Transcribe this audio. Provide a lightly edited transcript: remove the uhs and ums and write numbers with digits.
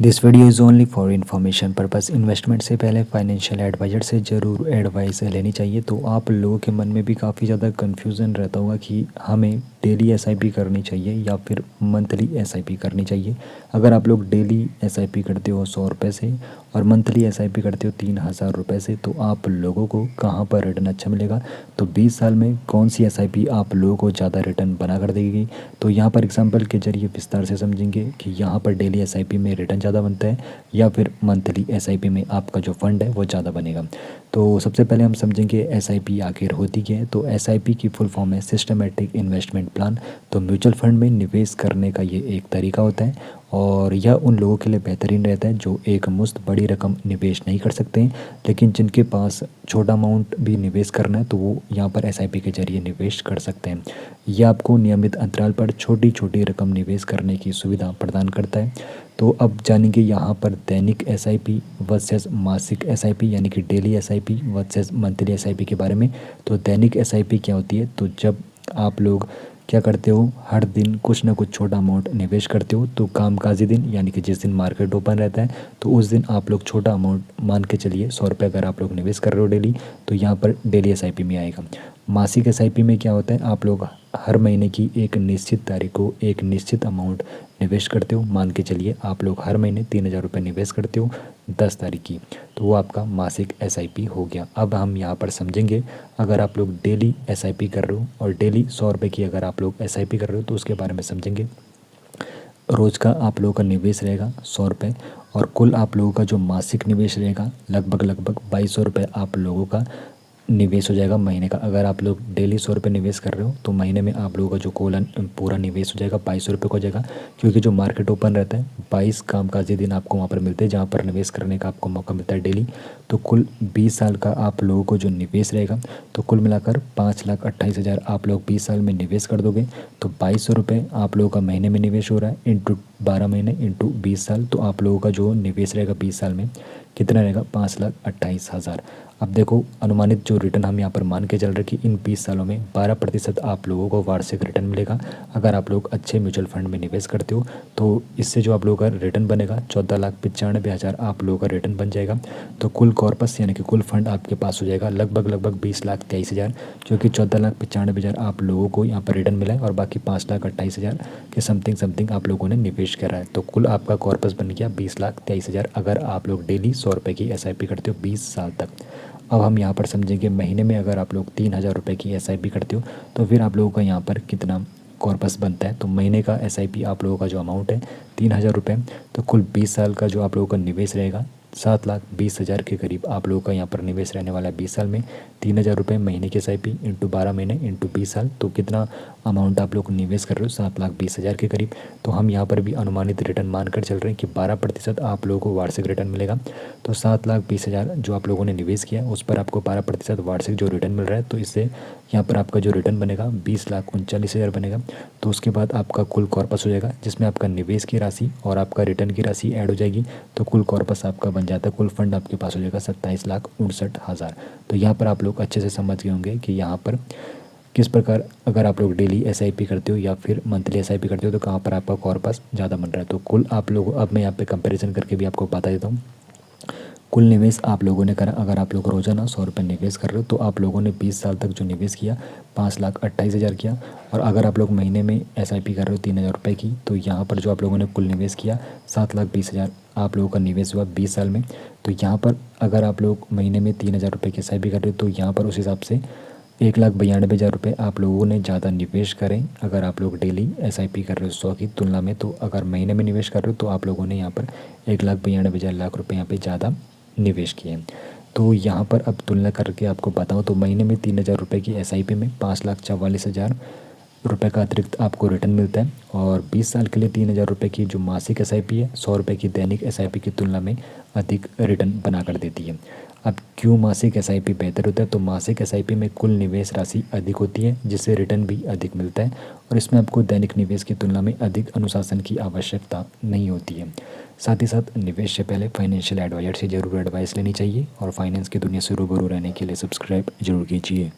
This video is only for information purpose. Investment से पहले financial adviser से ज़रूर एडवाइस लेनी चाहिए। तो आप लोगों के मन में भी काफ़ी ज़्यादा कन्फ्यूज़न रहता होगा कि हमें डेली एसआईपी करनी चाहिए या फिर मंथली एसआईपी करनी चाहिए। अगर आप लोग डेली एसआईपी करते हो 100 रुपये से और मंथली एसआईपी करते हो 3000 रुपये से, तो आप लोगों को कहाँ पर रिटर्न अच्छा मिलेगा। तो 20 साल में कौन सी एसआईपी आप लोगों को ज़्यादा रिटर्न बना कर देगी। तो यहाँ पर एग्जांपल के जरिए विस्तार से समझेंगे कि यहाँ पर डेली एसआईपी में रिटर्न ज़्यादा बनता है या फिर मंथली एसआईपी में आपका जो फंड है वो ज़्यादा बनेगा। तो सबसे पहले हम समझेंगे एसआईपी आखिर होती क्या है। तो एसआईपी की फुल फॉर्म है सिस्टमेटिक इन्वेस्टमेंट प्लान। तो म्यूचुअल फंड में निवेश करने का ये एक तरीका होता है और यह उन लोगों के लिए बेहतरीन रहता है जो एक मुश्त बड़ी रकम निवेश नहीं कर सकते हैं, लेकिन जिनके पास छोटा अमाउंट भी निवेश करना है तो वो यहाँ पर एसआईपी के जरिए निवेश कर सकते हैं। यह आपको नियमित अंतराल पर छोटी छोटी रकम निवेश करने की सुविधा प्रदान करता है। तो अब जानेंगे यहाँ पर दैनिक एसआईपी वर्सेस मासिक एसआईपी यानी कि daily SIP versus monthly SIP के बारे में। तो दैनिक एसआईपी क्या होती है। तो जब आप लोग क्या करते हो, हर दिन कुछ ना कुछ छोटा अमाउंट निवेश करते हो। तो कामकाजी दिन यानी कि जिस दिन मार्केट ओपन रहता है तो उस दिन आप लोग छोटा अमाउंट मान के चलिए 100 रुपये अगर आप लोग निवेश कर रहे हो डेली, तो यहाँ पर डेली एसआईपी में आएगा। मासिक एसआईपी में क्या होता है, आप लोग हर महीने की एक निश्चित तारीख को एक निश्चित अमाउंट निवेश करते हो। मान के चलिए आप लोग हर महीने 3000 रुपये निवेश करते हो 10 तारीख की, तो वो आपका मासिक एसआईपी हो गया। अब हम यहाँ पर समझेंगे अगर आप लोग डेली एसआईपी कर रहे हो और डेली 100 रुपये की अगर आप लोग एसआईपी कर रहे हो तो उसके बारे में समझेंगे। रोज़ का आप लोगों का निवेश रहेगा 100 रुपये और कुल आप लोगों का जो मासिक निवेश रहेगा लगभग 2200 रुपये आप लोगों का निवेश हो जाएगा महीने का। अगर आप लोग डेली 100 रुपये निवेश कर रहे हो तो महीने में आप लोगों का जो पूरा निवेश हो जाएगा 2200 रुपये का हो जाएगा, क्योंकि जो मार्केट ओपन रहता है 22 कामकाजी दिन आपको वहाँ पर मिलते हैं जहाँ पर निवेश करने का आपको मौका मिलता है डेली। तो कुल 20 साल का आप लोगों को जो निवेश रहेगा तो कुल मिलाकर 5,28,000 आप लोग 20 साल में निवेश कर दोगे। तो 2200 रुपये आप लोगों का महीने में निवेश हो रहा है इंटू 12 महीने इंटू 20 साल, तो आप लोगों का जो निवेश रहेगा 20 साल में कितना रहेगा 5,28,000। अब देखो अनुमानित जो रिटर्न हम यहाँ पर मान के चल रहे कि इन 20 सालों में 12% आप लोगों को वार्षिक रिटर्न मिलेगा अगर आप लोग अच्छे म्यूचुअल फंड में निवेश करते हो। तो इससे जो आप लोगों का रिटर्न बनेगा 14,95,000 आप लोगों का रिटर्न बन जाएगा। तो कुल कॉर्पस यानी कि कुल फंड आपके पास हो जाएगा लगभग 20,23,000, जो कि 14,95,000 आप लोगों को यहाँ पर रिटर्न मिला है और बाकी 5,28,000 के समथिंग आप लोगों ने निवेश करा है। तो कुल आपका कॉर्पस बन गया 20,23,000 अगर आप लोग डेली 100 रुपये की एसआईपी करते हो 20 साल तक। अब हम यहाँ पर समझेंगे महीने में अगर आप लोग 3,000 रुपये की एसआईपी करते हो तो फिर आप लोगों का यहाँ पर कितना कॉर्पस बनता है। तो महीने का एसआईपी आप लोगों का जो अमाउंट है 3,000 रुपये, तो कुल 20 साल का जो आप लोगों का निवेश रहेगा 7,20,000 के करीब आप लोगों का यहाँ पर निवेश रहने वाला है 20 साल में। 3,000 रुपये महीने की एसआईपी इंटू 12 महीने इंटू 20 साल, तो कितना अमाउंट आप लोग निवेश कर रहे हो 7,20,000 के करीब। तो हम यहाँ पर भी अनुमानित रिटर्न मानकर चल रहे हैं कि 12% आप लोगों को वार्षिक रिटर्न मिलेगा। तो 7,20,000 जो आप लोगों ने निवेश किया उस पर आपको 12% वार्षिक जो रिटर्न मिल रहा है, तो इससे यहाँ पर आपका जो रिटर्न बनेगा 20,39,000 बनेगा। तो उसके बाद आपका कुल कॉर्पस हो जाएगा जिसमें आपका निवेश की राशि और आपका रिटर्न की राशि ऐड हो जाएगी। तो कुल कॉर्पस आपका बन जाता है, कुल फंड आपके पास हो जाएगा 27,59,000। तो यहाँ पर आप लोग अच्छे से समझ गए होंगे कि यहाँ पर किस प्रकार अगर आप लोग डेली एसआईपी करते हो या फिर मंथली एसआईपी करते हो तो कहाँ पर आपका कॉर्पस ज़्यादा बन रहा है। तो कुल आप लोग अब मैं यहाँ पे कंपैरिजन करके भी आपको बता देता हूँ। कुल निवेश आप लोगों ने करा, अगर आप लोग रोजाना 100 रुपये निवेश कर रहे हो तो आप लोगों ने 20 साल तक जो निवेश किया 5,28,000 किया। और अगर आप लोग महीने में एसआईपी कर रहे हो 3,000 रुपये की, तो यहाँ पर जो आप लोगों ने कुल निवेश किया 7,20,000 आप लोगों का निवेश हुआ 20 साल में। तो यहाँ पर अगर आप लोग महीने में 3,000 रुपये की एसआईपी कर रहे हो तो यहाँ पर उस हिसाब से 1,92,000 रुपये आप लोगों ने ज़्यादा निवेश करें अगर आप लोग डेली एसआईपी कर रहे हो 100 की तुलना में। तो अगर महीने में निवेश कर रहे हो तो आप लोगों ने यहाँ पर 1,92,000 रुपये यहाँ पे ज़्यादा निवेश किए। तो यहाँ पर अब तुलना करके आपको बताऊँ तो महीने में 3,000 रुपये की एसआईपी में 5,44,000 रुपये का अतिरिक्त आपको रिटर्न मिलता है। और 20 साल के लिए 3,000 रुपये की जो मासिक एसआईपी है 100 रुपये की दैनिक एसआईपी की तुलना में अधिक रिटर्न बना कर देती है। अब क्यों मासिक एसआईपी बेहतर होता है, तो मासिक एसआईपी में कुल निवेश राशि अधिक होती है जिससे रिटर्न भी अधिक मिलता है और इसमें आपको दैनिक निवेश की तुलना में अधिक अनुशासन की आवश्यकता नहीं होती है। साथ ही साथ निवेश से पहले फाइनेंशियल एडवाइजर से ज़रूर एडवाइस लेनी चाहिए और फाइनेंस की दुनिया से रूबरू रहने के लिए सब्सक्राइब जरूर कीजिए।